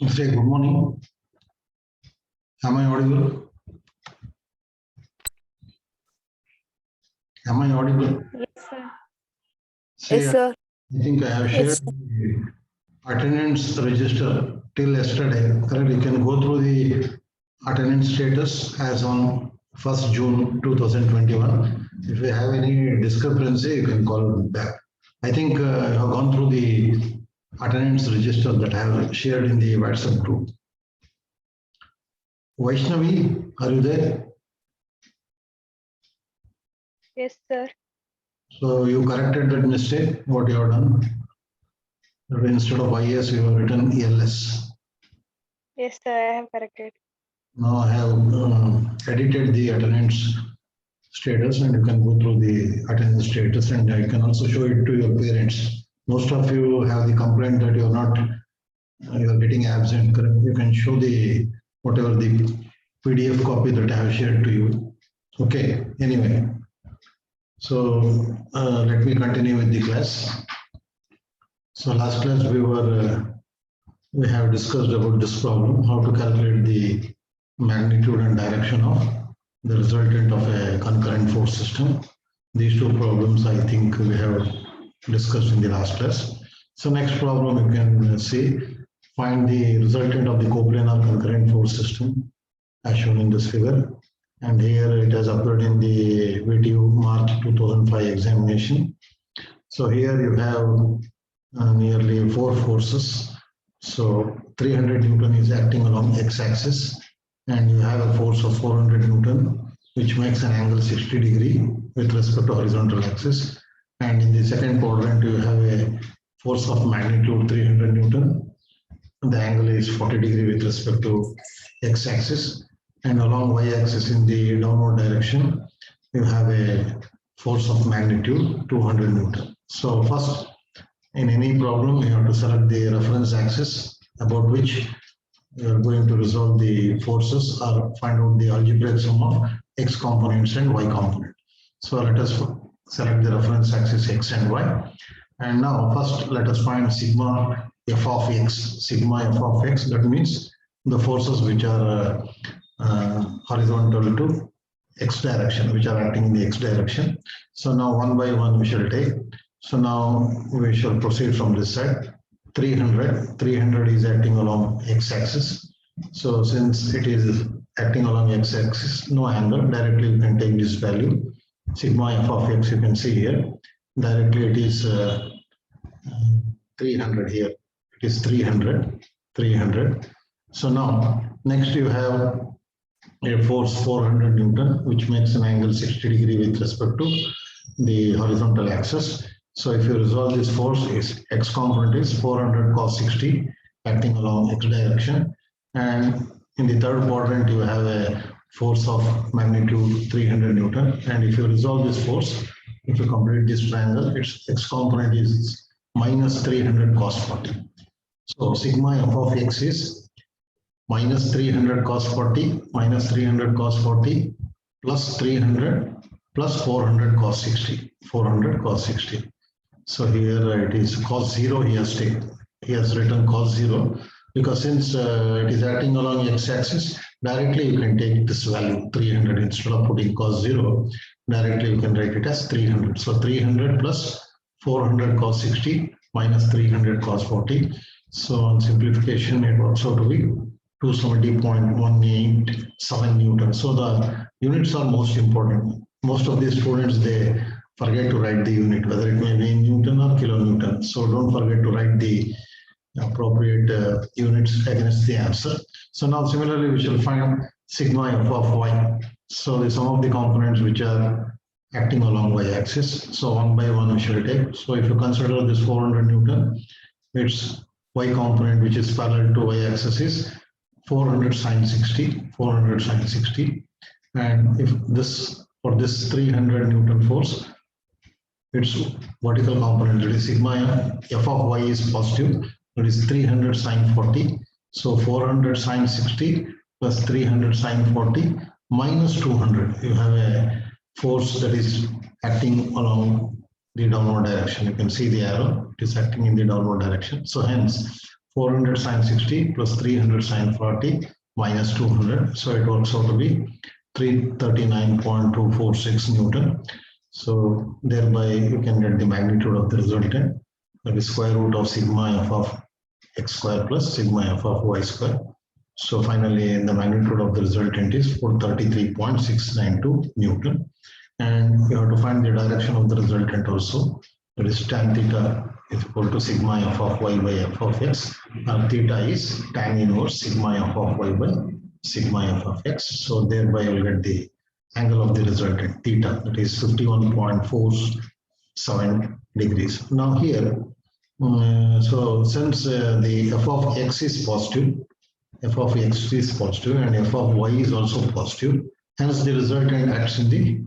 Say good morning. Am I audible? Am I audible? Yes, sir. Say, Yes, sir. I think I have shared the attendance register till yesterday. Correct? You can go through the attendance status as on 1st June 2021. If you have any discrepancy, you can call back. I think I have gone through the attendance register that I have shared in the WhatsApp group. Vaishnavi, are you there? Yes, sir. So you corrected that mistake, what you have done? Instead of IS, you have written ELS. Yes, sir. I have corrected. Now I have edited the attendance status, and you can go through the attendance status, and I can also show it to your parents. Most of you have the complaint that you are not, you are getting absent. Correct? You can show the whatever the PDF copy that I have shared to you. Okay. Anyway, so let me continue with the class. So last class we have discussed about this problem, how to calculate the magnitude and direction of the resultant of a concurrent force system. These two problems I think we have discussed in the last class. So next problem you can see, find the resultant of the coplanar concurrent force system as shown in this figure. And here it has appeared in the VTU March 2005 examination. So here you have nearly 4 forces. So 300 Newton is acting along x-axis, and you have a force of 400 Newton, which makes an angle 60 degree with respect to horizontal axis. And in the second quadrant, you have a force of magnitude 300 Newton. The angle is 40 degree with respect to x-axis. And along y-axis in the downward direction, you have a force of magnitude 200 Newton. So first, in any problem, you have to select the reference axis about which you are going to resolve the forces or find out the algebraic sum of x components and y component. So let us select the reference axis x and y. And now first let us find sigma f of x. Sigma f of x, that means the forces which are horizontal to x direction, which are acting in the x direction. So now one by one we shall take. So now we shall proceed from this side. 300 is acting along x-axis. So since it is acting along x-axis, no angle, directly you can take this value. Sigma f of x, you can see here. Directly it is 300 here. It is 300. So now next you have a force 400 Newton, which makes an angle 60 degree with respect to the horizontal axis. So if you resolve this force, is x component is 400 cos 60 acting along x direction. And in the third quadrant, you have a force of magnitude 300 Newton. And if you resolve this force, if you complete this triangle, its x component is minus 300 cos 40. So sigma f of x is minus 300 cos 40 minus 300 cos 40 plus 300 plus 400 cos 60. 400 cos 60. So here it is cos 0. He has written cos 0 because since it is acting along x-axis, directly you can take this value 300 instead of putting cos 0. Directly you can write it as 300. So 300 plus 400 cos 60 minus 300 cos 40. So on simplification, it works out to be 270.187 Newton. So the units are most important. Most of the students, they forget to write the unit, whether it may be in Newton or kilonewton. So don't forget to write the appropriate units against the answer. So now similarly, we shall find sigma f of y. So the sum of the components which are acting along y-axis. So one by one we shall take. So if you consider this 400 Newton, its y component which is parallel to y-axis is 400 sine 60. 400 sine 60. And if this, for this 300 Newton force, its vertical component, that is sigma f of y is positive, that is 300 sine 40. So 400 sine 60 plus 300 sine 40 minus 200. You have a force that is acting along the downward direction. You can see the arrow, it is acting in the downward direction. So hence 400 sine 60 plus 300 sine 40 minus 200. So it works out to be 339.246 Newton. So thereby you can get the magnitude of the resultant, that is square root of sigma f of x square plus sigma f of y square. So finally the magnitude of the resultant is 433.692 Newton. And you have to find the direction of the resultant also. That is tan theta is equal to sigma f of y by f of x. And theta is tan inverse sigma f of y by sigma f of x. So thereby you will get the angle of the resultant theta, that is 51.47 degrees. Now here, so since the f of x is positive, f of x is positive and f of y is also positive, hence the resultant acts in the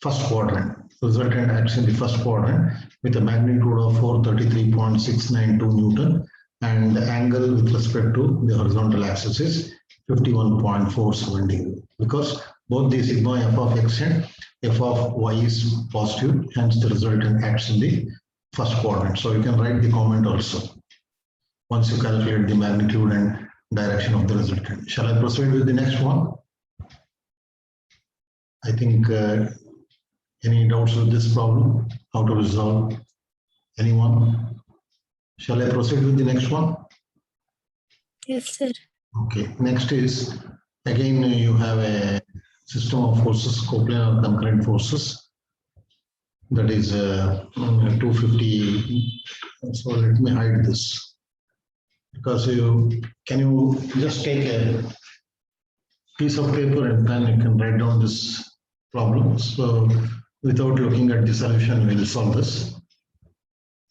first quadrant. Resultant acts in the first quadrant with a magnitude of 433.692 Newton, and the angle with respect to the horizontal axis is 51.47 degree, because both the sigma f of x and f of y is positive, hence the resultant acts in the first quadrant. So you can write the comment also once you calculate the magnitude and direction of the resultant. Shall I proceed with the next one? I think any doubts with this problem? How to resolve? Anyone? Shall I proceed with the next one? Yes, sir. Okay, next is, again you have a system of forces, coplanar concurrent forces, that is 250. So let me hide this, because can you just take a piece of paper and pen, you can write down this problem. So without looking at the solution, we will solve this.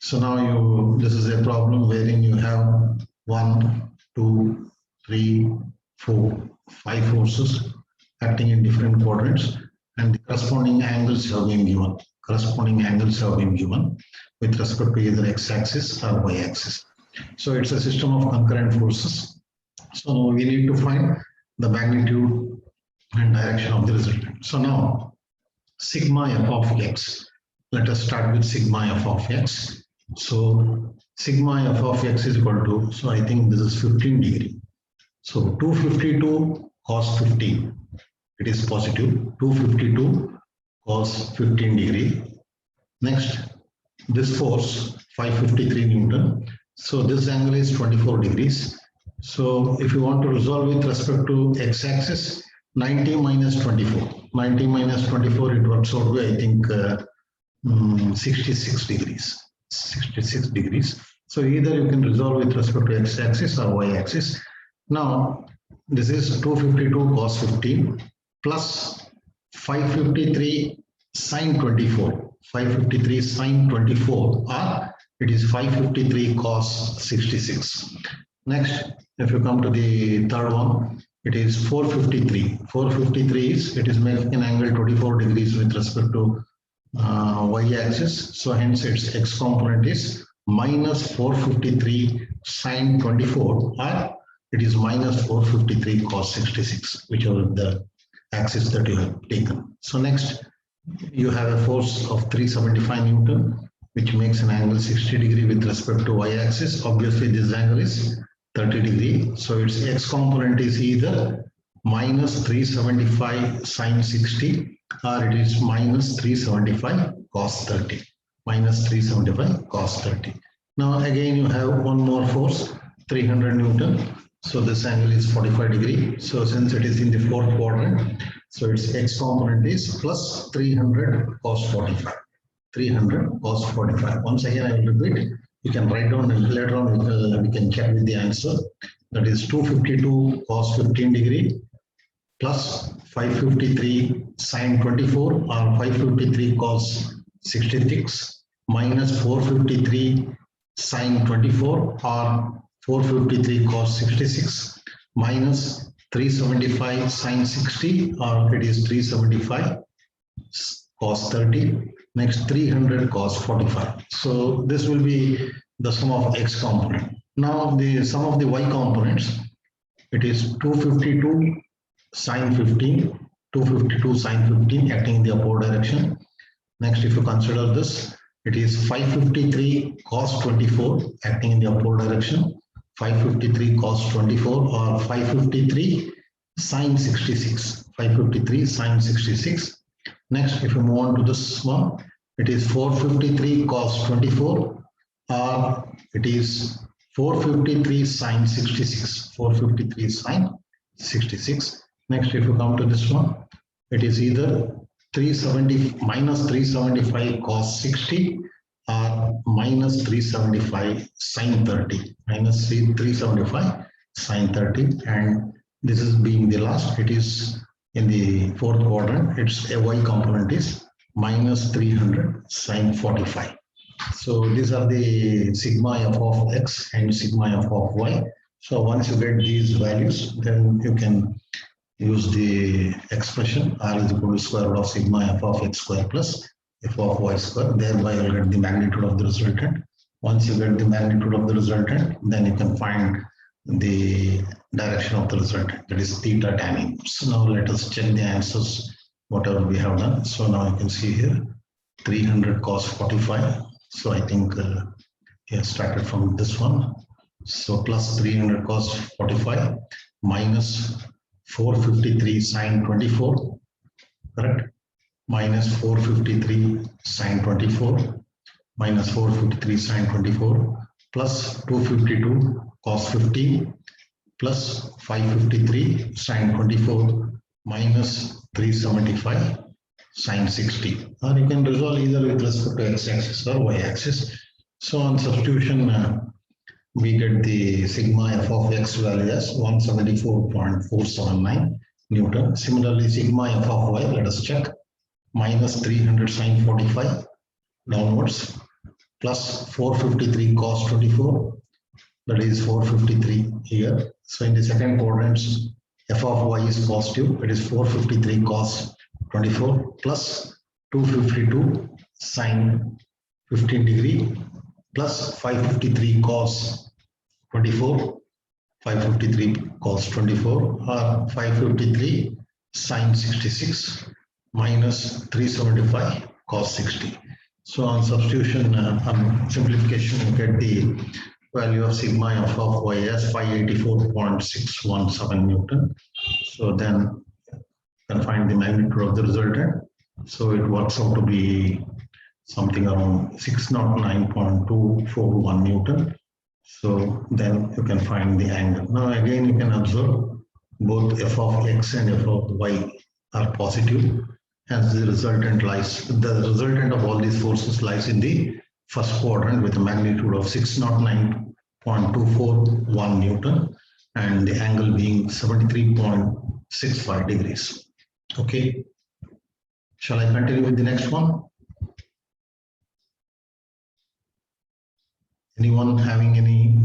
So now this is a problem wherein you have 1, 2, 3, 4, 5 forces acting in different quadrants, and the corresponding angles have been given. Corresponding angles have been given with respect to either x-axis or y-axis. So it's a system of concurrent forces. So now we need to find the magnitude and direction of the resultant. So now sigma f of x. Let us start with sigma f of x. So sigma f of x is equal to, so I think this is 15 degree. So 252 cos 15, it is positive. 252 cos 15 degree. Next, this force 553 Newton. So this angle is 24 degrees. So if you want to resolve with respect to x-axis, 90 minus 24. 90 minus 24, it works out to, I think, 66 degrees. 66 degrees. So either you can resolve with respect to x-axis or y-axis. Now, this is 252 cos 15 plus 553 sine 24. 553 sine 24, or it is 553 cos 66. Next, if you come to the third one, it is 453. 453 is, it is making an angle 24 degrees with respect to y-axis. So hence its x component is minus 453 sine 24, or it is minus 453 cos 66, whichever the axis that you have taken. So next, you have a force of 375 Newton, which makes an angle 60 degree with respect to y-axis. Obviously, this angle is 30 degree. So its x component is either minus 375 sine 60, or it is minus 375 cos 30. Minus 375 cos 30. Now again, you have one more force, 300 Newton. So this angle is 45 degree. So since it is in the fourth quadrant, so its x component is plus 300 cos 45. 300 cos 45. Once again, I will repeat. You can write down and later on we can check with the answer. That is 252 cos 15 degree plus 553 sine 24, or 553 cos 66 minus 453 sine 24, or 453 cos 66 minus 375 sine 60, or it is 375 cos 30. Next, 300 cos 45. So this will be the sum of x component. Now the sum of the y components, it is 252 sine 15, 252 sine 15 acting in the upward direction. Next, if you consider this, it is 553 cos 24 acting in the upward direction, 553 cos 24 or 553 sin 66. 553 sin 66. Next, if you move on to this one, it is 453 cos 24 or it is 453 sin 66. 453 sin 66. Next, if you come to this one, it is either 370 minus 375 cos 60 or minus 375 sin 30. Minus 375 sin 30, and this is being the last. It is in the fourth quadrant. Its a y component is minus 300 sin 45. So these are the sigma f of x and sigma f of y. So once you get these values, then you can use the expression r is equal to square root of sigma f of x square plus f of y square. Thereby you'll get the magnitude of the resultant. Once you get the magnitude of the resultant, then you can find the direction of the resultant, that is theta tan inverse. So now let us check the answers, whatever we have done. So now you can see here 300 cos 45. So I think we have started from this one. So plus 300 cos 45 minus 453 sin 24, correct? Minus 453 sin 24 minus 453 sin 24 plus 252 cos 15 plus 553 sin 24 minus 375 sin 60. Or you can resolve either with respect to x-axis or y-axis. So on substitution, we get the sigma f of x value as 174.479 Newton. Similarly, sigma f of y, let us check, minus 300 sin 45 downwards plus 453 cos 24, that is 453 here. So in the second quadrant, f of y is positive, it is 453 cos 24 plus 252 sin 15 degree plus 553 cos 24, 553 cos 24 or 553 sin 66 minus 375 cos 60. So on substitution, simplification, you get the value of sigma f of y as 584.617 Newton. So then you can find the magnitude of the resultant. So it works out to be something around 609.241 Newton. So then you can find the angle. Now again, you can observe both f of x and f of y are positive. Hence the resultant of all these forces lies in the first quadrant with a magnitude of 609.241 Newton and the angle being 73.65 degrees. Okay. Shall I continue with the next one? Anyone having any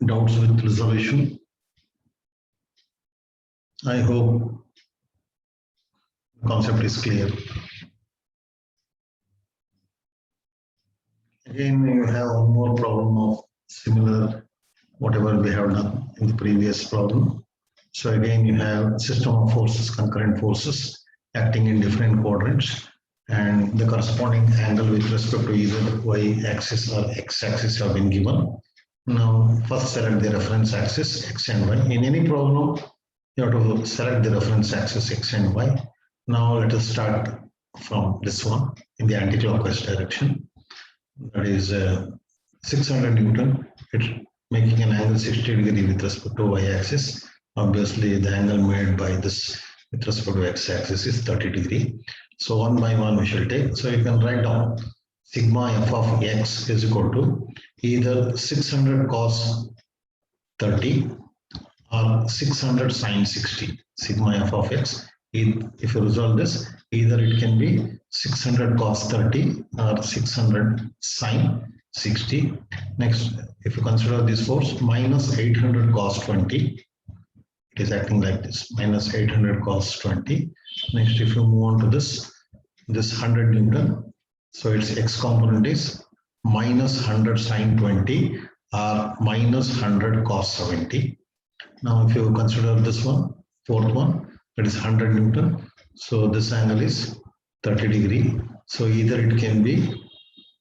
doubts with resolution? I hope the concept is clear. Again, you have one more problem of similar whatever we have done in the previous problem. So again, you have system of forces, concurrent forces acting in different quadrants, and the corresponding angle with respect to either y-axis or x-axis have been given. Now, first select the reference axis x and y. In any problem, you have to select the reference axis x and y. Now, let us start from this one in the anti-clockwise direction. That is 600 Newton. It's making an angle 60 degree with respect to y-axis. Obviously, the angle made by this with respect to x-axis is 30 degree. So one by one we shall take. So you can write down sigma f of x is equal to either 600 cos 30 or 600 sin 60. Sigma f of x, if you resolve this, either it can be 600 cos 30 or 600 sin 60. Next, if you consider this force, minus 800 cos 20. It is acting like this, minus 800 cos 20. Next, if you move on to this 100 Newton, so its x component is minus 100 sin 20 or minus 100 cos 70. Now, if you consider this one, fourth one, that is 100 Newton. So this angle is 30 degree. So either it can be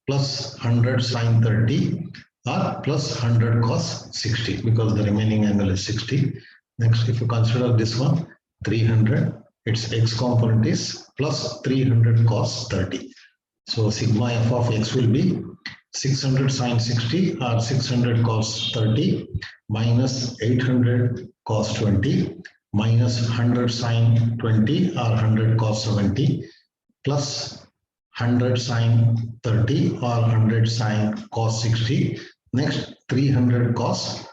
plus 100 sin 30 or plus 100 cos 60 because the remaining angle is 60. Next, if you consider this one, 300, its x component is plus 300 cos 30. So sigma f of x will be 600 sine 60 or 600 cos 30 minus 800 cos 20 minus 100 sine 20 or 100 cos 70 plus 100 sine 30 or 100 sine cos 60. Next, 300 cos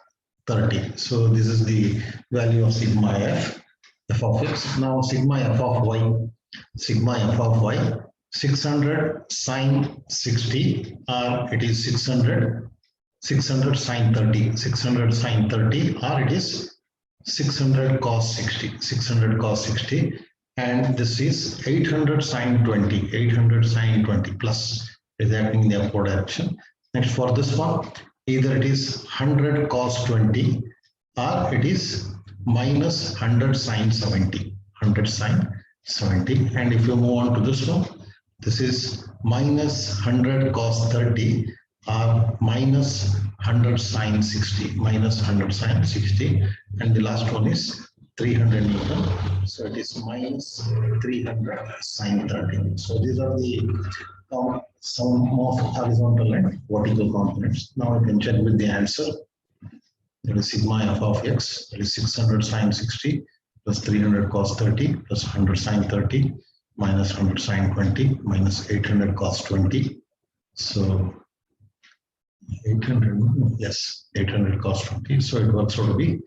30. So this is the value of sigma f of x. Now sigma f of y, 600 sine 60 or it is 600 sine 30, 600 sine 30 or it is 600 cos 60, 600 cos 60, and this is 800 sine 20, 800 sine 20 plus is acting in the upward direction. Next, for this one, either it is 100 cos 20 or it is minus 100 sine 70, 100 sine 70. And if you move on to this one, this is minus 100 cos 30 or minus 100 sine 60, minus 100 sine 60. And the last one is 300 Newton. So it is minus 300 sine 30. So these are the sum of horizontal and vertical components. Now you can check with the answer. That is sigma f of x, that is 600 sine 60 plus 300 cos 30 plus 100 sine 30 minus 100 sine 20 minus 800 cos 20. So 800, yes, 800 cos 20. So it works out to be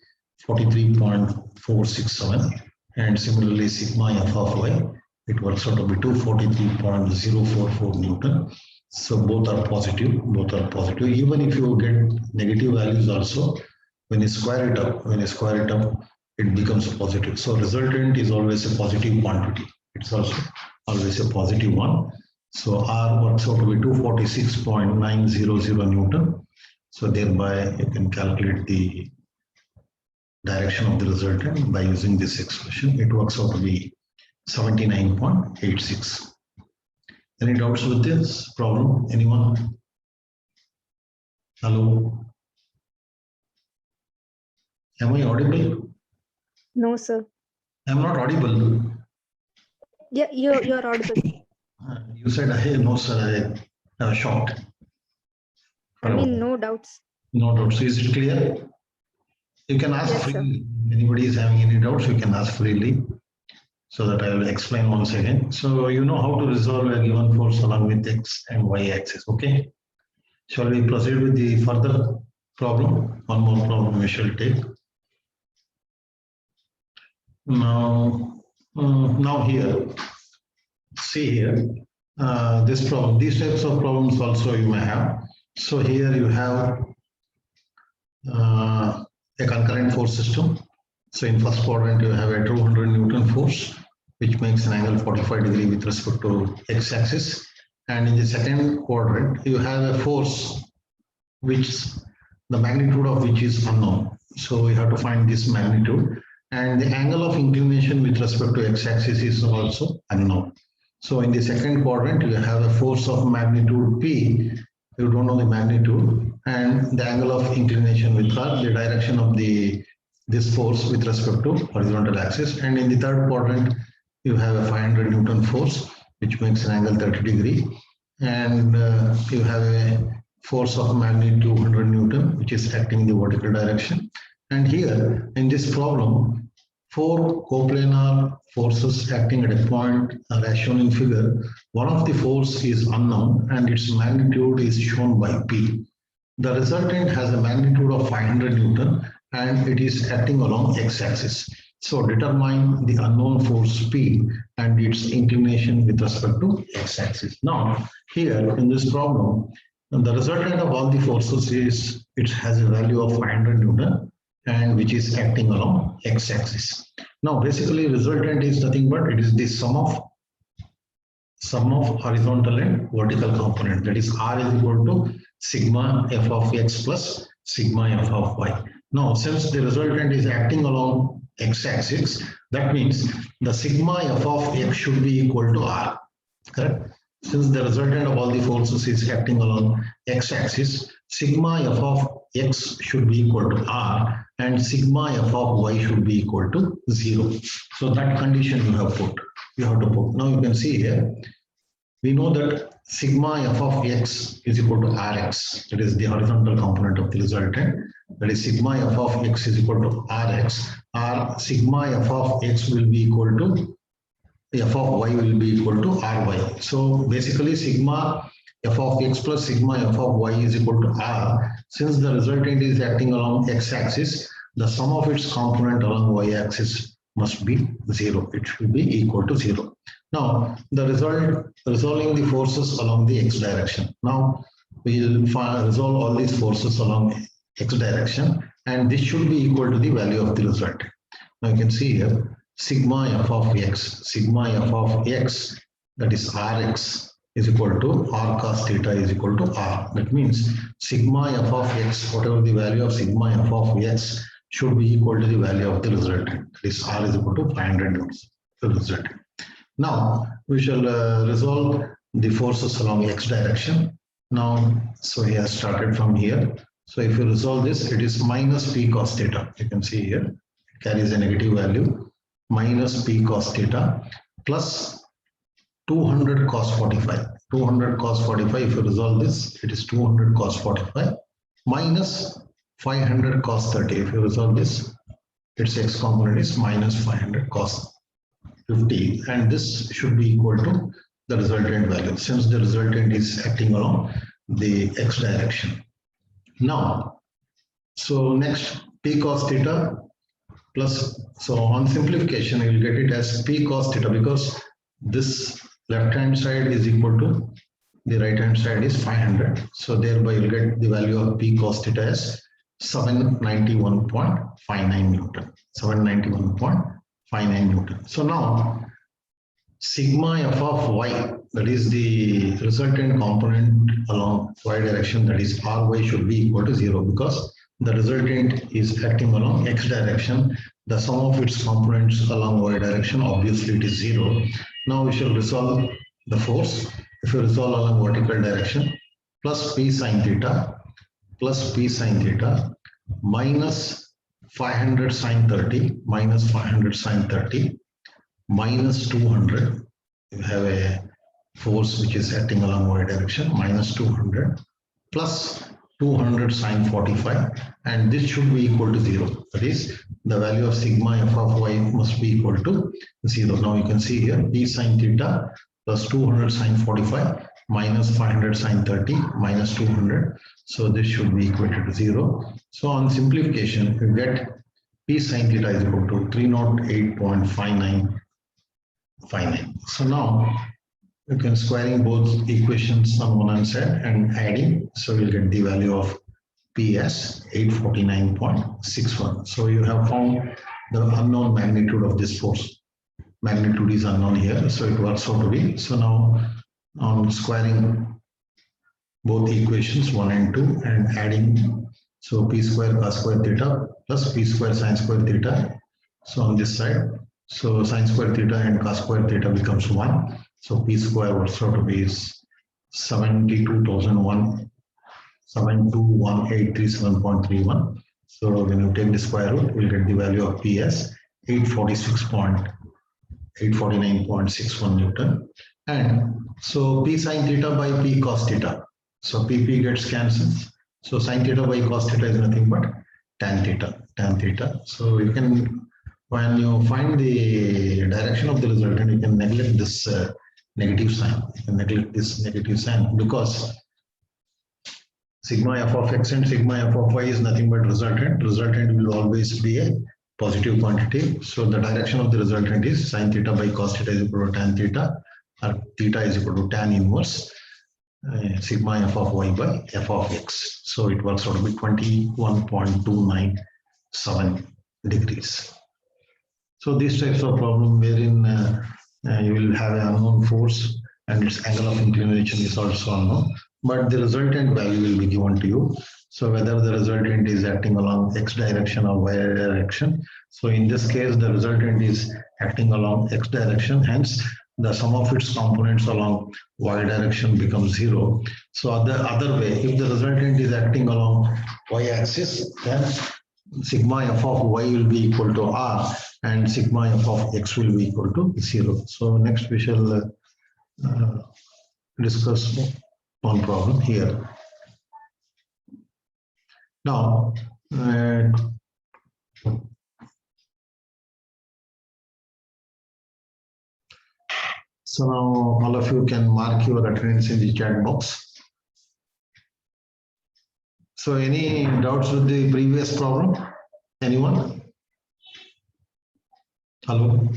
43.467. And similarly, sigma f of y, it works out to be 243.044 Newton. So both are positive, Even if you get negative values also, when you square it up, it becomes positive. So resultant is always a positive quantity. It's also always a positive one. So R works out to be 246.900 Newton. So thereby you can calculate the direction of the resultant by using this expression. It works out to be 79.86. Any doubts with this problem? Anyone? Hello? Am I audible? No, sir. I'm not audible. Yeah, you're audible. You said, hey, no, sir, I was shocked. I mean, no doubts. No doubts. Is it clear? You can ask Yes, freely. Anybody is having any doubts, you can ask freely so that I will explain once again. So you know how to resolve a given force along with x and y axis, okay? Shall we proceed with the further problem? One more problem we shall take. Now here, see here, this problem, these types of problems also you may have. So here you have a concurrent force system. So in first quadrant you have a 200 Newton force, which makes an angle 45 degree with respect to x-axis. And in the second quadrant you have a force which the magnitude of which is unknown. So we have to find this magnitude. And the angle of inclination with respect to x-axis is also unknown. So in the second quadrant, you have a force of magnitude P. You don't know the magnitude, and the angle of inclination with the direction of this force with respect to horizontal axis. And in the third quadrant, you have a 500 Newton force, which makes an angle 30 degree. And you have a force of magnitude 200 Newton, which is acting in the vertical direction. And here in this problem, 4 coplanar forces acting at a point are as shown in figure. One of the force is unknown and its magnitude is shown by P. The resultant has a magnitude of 500 Newton and it is acting along x-axis. So determine the unknown force P and its inclination with respect to x-axis. Now here in this problem, the resultant of all the forces is it has a value of 500 Newton and which is acting along x-axis. Now basically resultant is nothing but it is the sum of horizontal and vertical component, that is R is equal to sigma f of x plus sigma f of y. Now since the resultant is acting along x-axis, that means the sigma f of x should be equal to R, correct? since the resultant of all the forces is acting along x-axis, sigma f of x should be equal to r and sigma f of y should be equal to 0. So that condition you have to put. Now you can see here, we know that sigma f of x is equal to rx, that is the horizontal component of the resultant. That is sigma f of x is equal to rx, or sigma f of x will be equal to f of y will be equal to ry. So basically sigma f of x plus sigma f of y is equal to r. Since the resultant is acting along x-axis, the sum of its component along y-axis must be 0. It should be equal to 0. Now the resolving the forces along the x direction. Now we will resolve all these forces along x direction, and this should be equal to the value of the resultant. Now you can see here, sigma f of x, that is rx, is equal to r cos theta is equal to r. That means sigma f of x, whatever the value of sigma f of x, should be equal to the value of the resultant. That is r is equal to 500 newtons, the resultant. Now we shall resolve the forces along x direction. Now, so he has started from here. So if you resolve this, it is minus p cos theta. You can see here, it carries a negative value, minus p cos theta plus 200 cos 45. 200 cos 45, if you resolve this, it is 200 cos 45 minus 500 cos 30. If you resolve this, its x component is minus 500 cos 50, and this should be equal to the resultant value, since the resultant is acting along the x direction. Now, so next, p cos theta plus, so on simplification, you will get it as p cos theta, because this left hand side is equal to the right hand side is 500. So thereby you'll get the value of p cos theta as 791.59 Newton. 791.59 Newton. So now sigma f of y, that is the resultant component along y direction, that is ry, should be equal to 0, because the resultant is acting along x direction. The sum of its components along y direction, obviously it is 0. Now we shall resolve the force. If you resolve along vertical direction, plus p sine theta minus 500 sine 30 minus 500 sine 30 minus 200. You have a force which is acting along y direction, minus 200 plus 200 sine 45, and this should be equal to 0. That is, the value of sigma f of y must be equal to 0. Now you can see here, p sine theta plus 200 sine 45 minus 500 sine 30 minus 200. So this should be equated to 0. So on simplification, you get p sine theta is equal to 308.59. So now you can squaring both equations on one hand side and adding, so you'll get the value of p as 849.61. So you have found the unknown magnitude of this force. Magnitude is unknown here, so it works out to be. So now on squaring both equations 1 and 2 and adding, so p square cos square theta plus p square sin square theta. So on this side, so sin square theta and cos square theta becomes 1. So p square works out to be is 72,187.31. So when you take the square root, we'll get the value of p as 849.61 Newton. And so p sin theta by p cos theta. So p gets cancelled. So sin theta by cos theta is nothing but tan theta. So you can, when you find the direction of the resultant, you can neglect this negative sign. You can neglect this negative sign, because sigma f of x and sigma f of y is nothing but resultant. Resultant will always be a positive quantity. So the direction of the resultant is sin theta by cos theta is equal to tan theta, or theta is equal to tan inverse sigma f of y by f of x. So it works out to be 21.297 degrees. So these types of problem wherein you will have an unknown force and its angle of inclination is also unknown, but the resultant value will be given to you. So whether the resultant is acting along x direction or y direction. So in this case, the resultant is acting along x direction. Hence, the sum of its components along y direction becomes 0. So the other way, if the resultant is acting along y-axis, then sigma f of y will be equal to r and sigma f of x will be equal to 0. So next we shall discuss one problem here. Now, so now all of you can mark your attendance in the chat box. So any doubts with the previous problem? Anyone? Hello?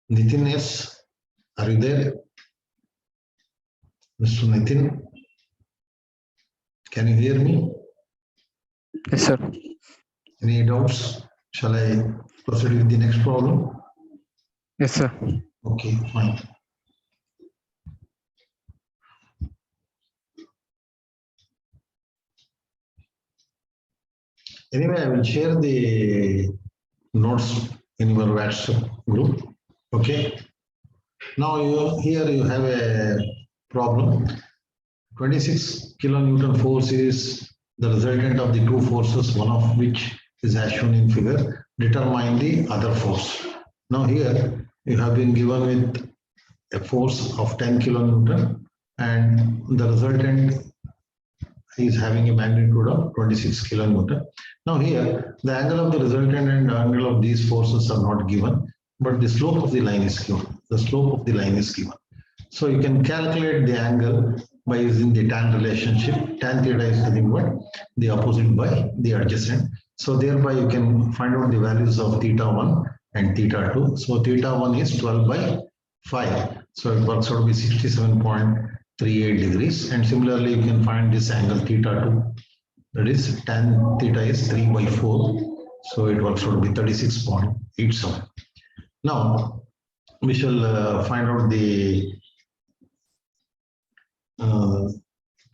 Nitin, yes? Are you there? Mr. Nitin? Can you hear me? Yes, sir. Any doubts? Shall I proceed with the next problem? Yes, sir. Okay, fine. Anyway, I will share the notes in your WhatsApp group. Okay. Now here you have a problem. 26 kilonewton force is the resultant of the two forces, one of which is as shown in figure. Determine the other force. Now here you have been given with a force of 10 kilonewton and the resultant is having a magnitude of 26 kilonewton. Now here the angle of the resultant and the angle of these forces are not given, but the slope of the line is given. The slope of the line is given. So you can calculate the angle by using the tan relationship. Tan theta is nothing but the opposite by the adjacent. So thereby you can find out the values of theta 1 and theta 2. So theta 1 is 12 by 5. So it works out to be 67.38 degrees. And similarly, you can find this angle theta 2. That is tan theta is 3 by 4. So it works out to be 36.87. Now we shall find out the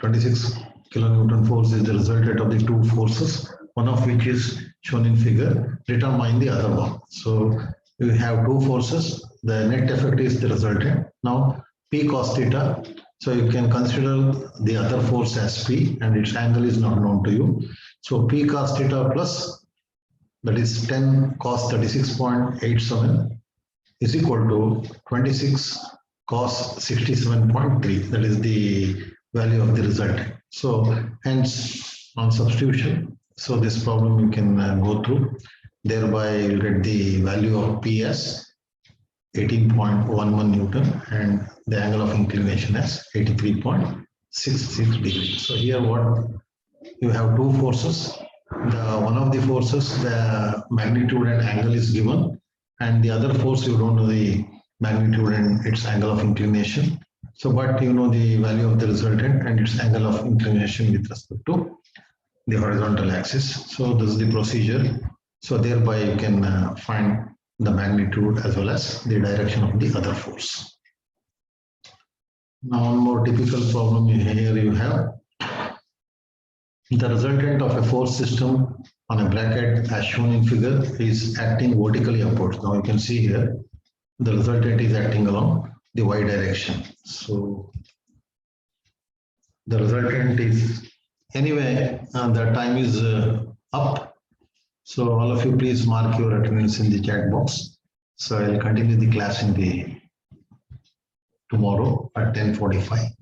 26 kilonewton force is the resultant of the two forces, one of which is shown in figure. Determine the other one. So we have two forces. The net effect is the resultant. Now P cos theta. So you can consider the other force as P and its angle is not known to you. So P cos theta plus, that is 10 cos 36.87 is equal to 26 cos 67.3. That is the value of the resultant. So hence on substitution, so this problem you can go through. Thereby you'll get the value of P as 18.11 Newton and the angle of inclination as 83.66 degrees. So here what you have two forces. The one of the forces, the magnitude and angle is given, and the other force you don't know the magnitude and its angle of inclination. So but you know the value of the resultant and its angle of inclination with respect to the horizontal axis. So this is the procedure. So thereby you can find the magnitude as well as the direction of the other force. Now one more typical problem here you have. The resultant of a force system on a bracket as shown in figure is acting vertically upwards. Now you can see here the resultant is acting along the y direction. So the resultant is anyway the time is up. So all of you please mark your attendance in the chat box. So I'll continue the class in the tomorrow at 10:45.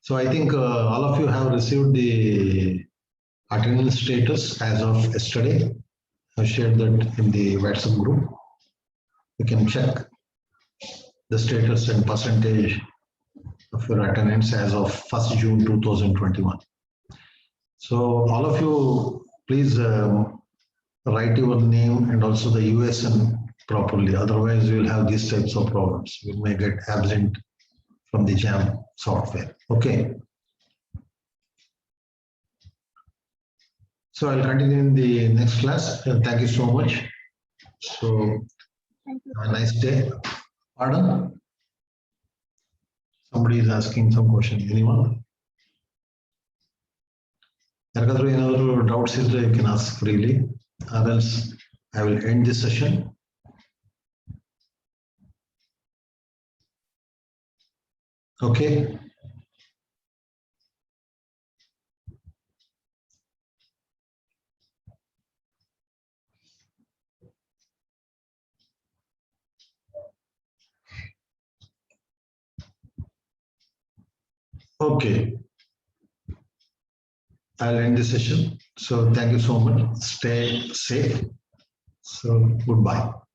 So I think all of you have received the attendance status as of yesterday. I've shared that in the WhatsApp group. You can check the status and percentage of your attendance as of 1st June 2021. So all of you please write your name and also the USN properly. Otherwise, we will have these types of problems. We may get absent from the JAM software. Okay. So I'll continue in the next class. Thank you so much. So have a nice day. Pardon? Somebody is asking some question. Anyone? ಯಾರಿಗಾದ್ರೂ ಏನಾದರೂ doubts ಇದ್ರೆ you can ask freely, or else I will end this session. Okay. Okay. I'll end this session. So thank you so much. Stay safe. So goodbye.